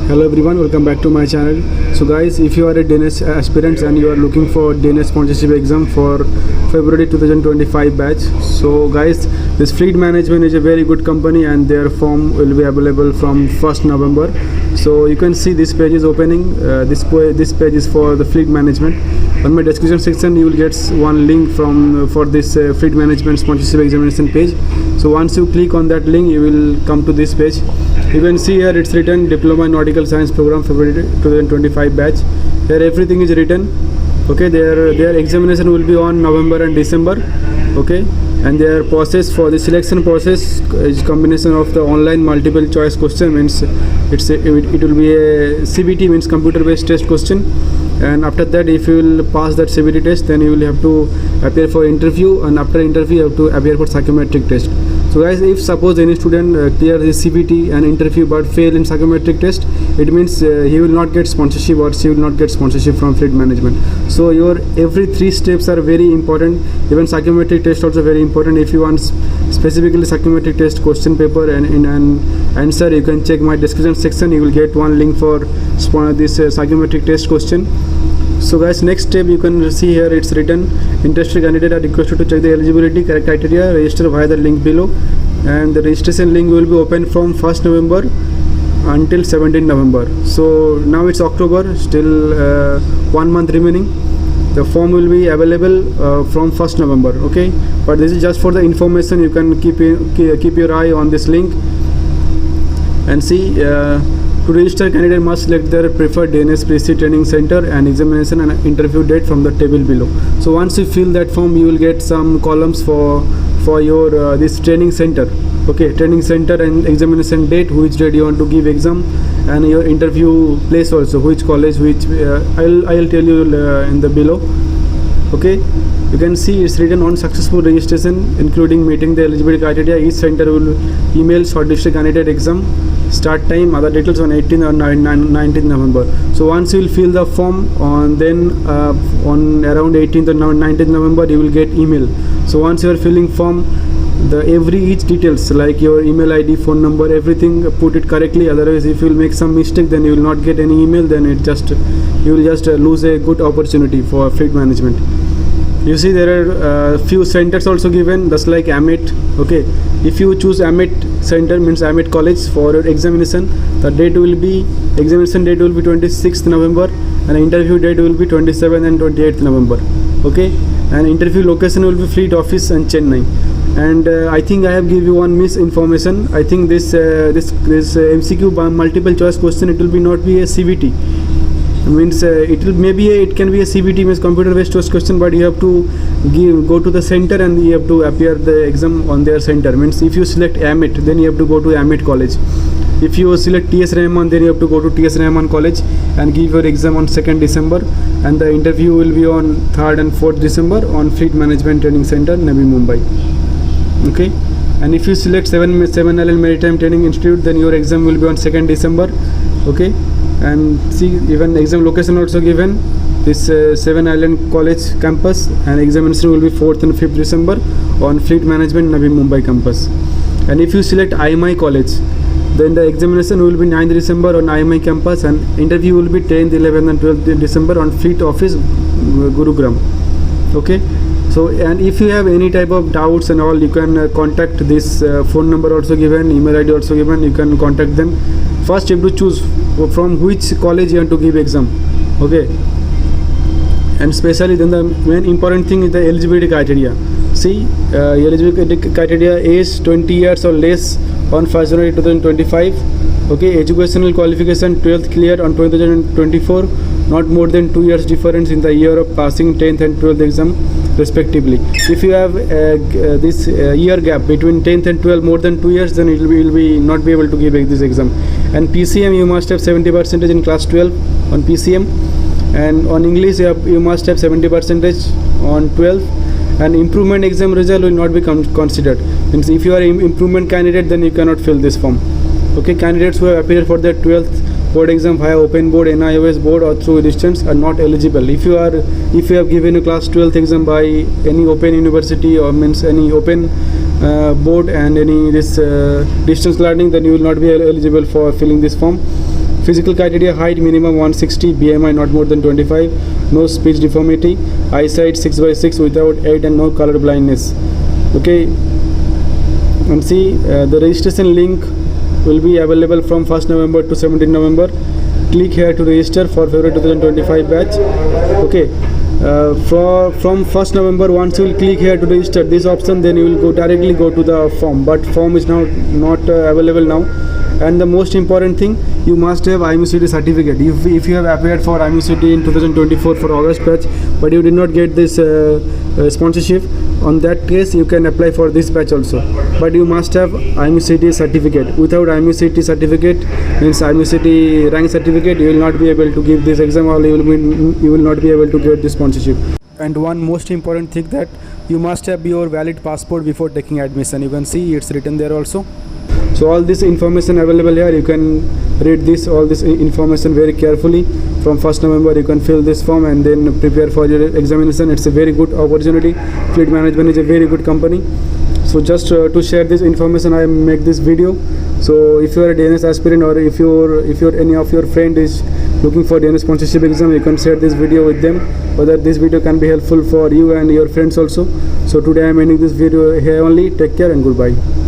Hello everyone, welcome back to my channel. So guys, if you are a DNS aspirant and you are looking for DNS sponsorship exam for February 2025 batch, so guys, this Fleet Management is a very good company and their form will be available from 1st November. So you can see this page is opening. This page is for the Fleet Management. On my description section you will get one link for this Fleet Management sponsorship examination page. So once you click on that link, you will come to this page. You can see here it's written Diploma in Nautical Science Program February 2025 batch. Here everything is written. Okay, their examination will be on November and December. Okay, and their process for the selection process is combination of the online multiple choice question, means it will be a CBT, means computer based test question, and after that if you will pass that CBT test, then you will have to appear for interview, and after interview you have to appear for psychometric test. So guys, if suppose any student clear the CBT and interview but fail in psychometric test, it means he will not get sponsorship or she will not get sponsorship from Fleet Management. So your every 3 steps are very important. Even psychometric test also very important. If you want specifically psychometric test question paper and answer, you can check my description section. You will get one link for this psychometric test question. So guys, next step you can see here it's written interested candidate are requested to check the eligibility criteria, register via the link below, and the registration link will be open from 1st November until 17th November. So now it's October, still 1 month remaining. The form will be available from 1st November. Okay, but this is just for the information. You can keep your eye on this link and see. To register, candidate must select their preferred DNS pre-C training center and examination and interview date from the table below. So once you fill that form, you will get some columns for your this training center. Okay, training center and examination date, which date you want to give exam, and your interview place also, which college, which I'll tell you in the below. Okay, you can see it's written on successful registration including meeting the eligibility criteria. Each center will email shortlisted candidate exam start time, other details on 18th or 19th November. So once you will fill the form on around 18th or 19th November, you will get email. So once you are filling form, each details like your email ID, phone number, everything, put it correctly. Otherwise, if you will make some mistake, then you will not get any email. Then you will just lose a good opportunity for Fleet Management. You see there are few centers also given, just like AMET. Okay, if you choose AMET center, means AMET college, for your examination, the examination date will be 26th November and interview date will be 27th and 28th November. Okay, and interview location will be Fleet office and Chennai. And I think I have given you one misinformation. I think this MCQ multiple choice question, it will not be a CBT. Means it can be a CBT, means computer based test question, but you have to go to the center and you have to appear the exam on their center. Means if you select AMET, then you have to go to AMET college. If you select TS Rahman, then you have to go to TS Rahman college and give your exam on 2nd December, and the interview will be on 3rd and 4th December on Fleet Management Training Center, Navi Mumbai. Okay, and if you select 7 Island Maritime Training Institute, then your exam will be on 2nd December. Okay, and see, even exam location also given, this 7 Island College campus, and examination will be 4th and 5th December on Fleet Management Navi Mumbai campus. And if you select IMI college, then the examination will be 9th December on IMI campus, and interview will be 10th, 11th and 12th December on Fleet office, Gurugram. Okay, so and if you have any type of doubts and all, you can contact this phone number also given, email ID also given. You can contact them. First you have to choose from which college you want to give exam. Okay, and especially then the main important thing is the eligibility criteria. See, eligibility criteria is 20 years or less on 1st January 2025. Okay, educational qualification 12th clear on 2024, not more than 2 years difference in the year of passing 10th and 12th exam respectively. If you have this year gap between 10th and 12th more than 2 years, then it will be not be able to give this exam. And PCM, you must have 70% in class 12 on PCM, and on English you must have 70% on 12th, and improvement exam result will not be considered. Means if you are an improvement candidate, then you cannot fill this form. Okay, candidates who have appeared for the 12th board exam via open board, NIOS board or through distance are not eligible. If you have given a class 12th exam by any open university or means any open board and any distance learning, then you will not be eligible for filling this form. Physical criteria: height minimum 160, BMI not more than 25, no speech deformity, eyesight 6/6 without 8, and no color blindness. Okay, and see the registration link will be available from 1st November to 17th November. Click here to register for February 2025 batch. Okay, from 1st November, once you will click here to register this option, then you will directly go to the form, but form is now not available now. And the most important thing, you must have IMUCD certificate. If you have applied for IMUCD in 2024 for August batch, but you did not get this sponsorship, on that case you can apply for this batch also, but you must have IMUCD certificate. Without IMUCD certificate, means IMUCD rank certificate, you will not be able to give this exam, or you will not be able to get this sponsorship. And one most important thing, that you must have your valid passport before taking admission. You can see it's written there also. So all this information available here, you can read all this information very carefully. From 1st November you can fill this form and then prepare for your examination. It's a very good opportunity. Fleet Management is a very good company. So just to share this information, I make this video. So if you are a DNS aspirant, or if you're any of your friend is looking for DNS sponsorship exam, you can share this video with them, so that this video can be helpful for you and your friends also. So today I am ending this video here only. Take care and goodbye.